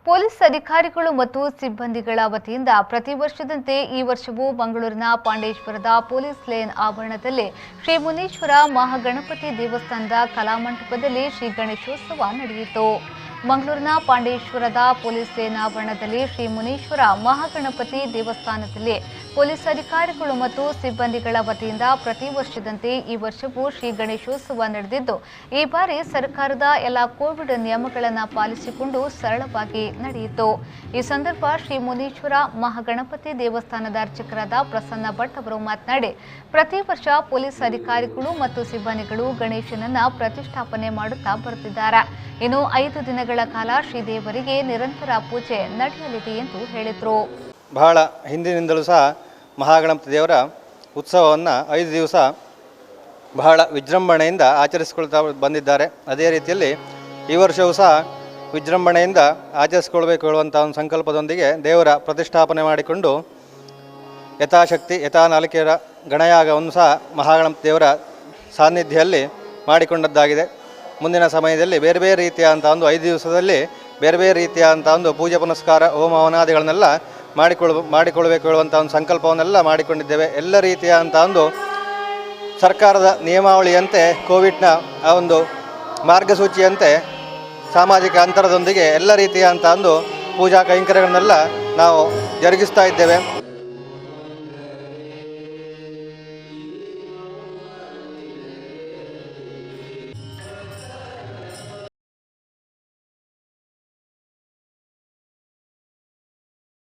Police ಅಧಿಕಾರಿಗಳು ಮತ್ತು ಸಿಬ್ಬಂದಿಗಳ ವತಿಯಿಂದ ಪ್ರತಿ ವರ್ಷದಂತೆ ಈ ವರ್ಷವೂ ಮಂಗಳೂರಿನ ಪಾಂಡೇಶ್ವರದ ಪೊಲೀಸ್ ಲೇನ್ ಆವರಣದಲ್ಲಿ ಶ್ರೀ ಮುನೀಶ್ವರ ಮಹಾಗಣಪತಿ ದೇವಸ್ಥಾನದ ಕಲಾಮಂಟಪದಲ್ಲಿ ಶ್ರೀ ಗಣೇಶೋತ್ಸವ ನಡೆಯಿತು. ಮಂಗಳೂರಿನ ಪಾಂಡೇಶ್ವರದ ಪೊಲೀಸ್ ಲೇನ್ ಆವರಣದಲ್ಲಿ ಶ್ರೀ ಮುನೀಶ್ವರ ಮಹಾಗಣಪತಿ ದೇವಸ್ಥಾನದಲ್ಲಿ ಪೊಲೀಸ್ ಅಧಿಕಾರಿಗಳು ಮತ್ತು ಸಿಬ್ಬಂದಿಗಳ ವತಿಯಿಂದ ಪ್ರತಿ ವರ್ಷದಂತೆ ಈ ವರ್ಷವೂ ಶ್ರೀ ಗಣೇಶೋತ್ಸವ ನಡೆದಿದ್ದು, ಈ ಬಾರಿ ಸರ್ಕಾರದ ಎಲ್ಲ ಕೋವಿಡ್ ನಿಯಮಗಳನ್ನು ಪಾಲಿಸಿಕೊಂಡು ಸರಳವಾಗಿ ನಡೆಯಿತು. ಈ ಸಂದರ್ಭ ಶ್ರೀ ಮುನೀಶ್ವರ ಮಹಾಗಣಪತಿ ದೇವಸ್ಥಾನದ ಅರ್ಚಕರಾದ ಪ್ರಸನ್ನ ಭಟ್ ಅವರು ಮಾತನಾಡಿ, ಪ್ರತಿ ವರ್ಷ ಪೊಲೀಸ್ ಅಧಿಕಾರಿಗಳು ಮತ್ತು ಸಿಬ್ಬಂದಿಗಳು ಗಣೇಶನನ್ನ ಪ್ರತಿಷ್ಠಾಪನೆ ಮಾಡುತ್ತಾ ಬರುತ್ತಿದ್ದಾರೆ. ಇನ್ನು 5 ದಿನಗಳ ಕಾಲ ಶ್ರೀದೇವರಿಗೆ ನಿರಂತರ ಪೂಜೆ ನಡೆಯಲಿದೆ ಎಂದು ಹೇಳಿದರು. ಬಹಳ ಹಿಂದಿನಿಂದಲೂ ಸಹ ಮಹಾಗಣಪತಿ ದೇವರ ಉತ್ಸವವನ್ನು 5 ದಿವಸ ಬಹಳ ವಿಜೃಂಭಣೆಯಿಂದ ಆಚರಿಸಿಕೊಳ್ತಾ ಬಂದಿದ್ದಾರೆ. ಅದೇ ರೀತಿಯಲ್ಲಿ ಈ ವರ್ಷವೂ ಸಹ ವಿಜೃಂಭಣೆಯಿಂದ ಆಚರಿಸಿಕೊಳ್ಬೇಕು ಹೇಳುವಂಥ ಒಂದು ಸಂಕಲ್ಪದೊಂದಿಗೆ ದೇವರ ಪ್ರತಿಷ್ಠಾಪನೆ ಮಾಡಿಕೊಂಡು ಯಥಾಶಕ್ತಿ ಯಥಾನಾಲಿಕೆಯರ ಗಣಯಾಗವನ್ನು ಸಹ ಮಹಾಗಣಪತಿ ದೇವರ ಸಾನ್ನಿಧ್ಯದಲ್ಲಿ ಮಾಡಿಕೊಂಡದ್ದಾಗಿದೆ. ಮುಂದಿನ ಸಮಯದಲ್ಲಿ ಬೇರೆ ಬೇರೆ ರೀತಿಯಾದಂಥ ಒಂದು 5 ದಿವಸದಲ್ಲಿ ಬೇರೆ ಬೇರೆ ರೀತಿಯಾದಂಥ ಒಂದು ಪೂಜೆ ಪುನಸ್ಕಾರ ಹೋಮ ಹವನಾದಿಗಳನ್ನೆಲ್ಲ ಮಾಡಿಕೊಳ್ಳಬೇಕು ಹೇಳುವಂಥ ಒಂದು ಸಂಕಲ್ಪವನ್ನೆಲ್ಲ ಮಾಡಿಕೊಂಡಿದ್ದೇವೆ. ಎಲ್ಲ ರೀತಿಯಾದಂಥ ಒಂದು ಸರ್ಕಾರದ ನಿಯಮಾವಳಿಯಂತೆ ಕೋವಿಡ್ನ ಆ ಒಂದು ಮಾರ್ಗಸೂಚಿಯಂತೆ ಸಾಮಾಜಿಕ ಅಂತರದೊಂದಿಗೆ ಎಲ್ಲ ರೀತಿಯಾದಂಥ ಒಂದು ಪೂಜಾ ಕೈಂಕರ್ಯಗಳನ್ನೆಲ್ಲ ನಾವು ಜರುಗಿಸ್ತಾ ಇದ್ದೇವೆ.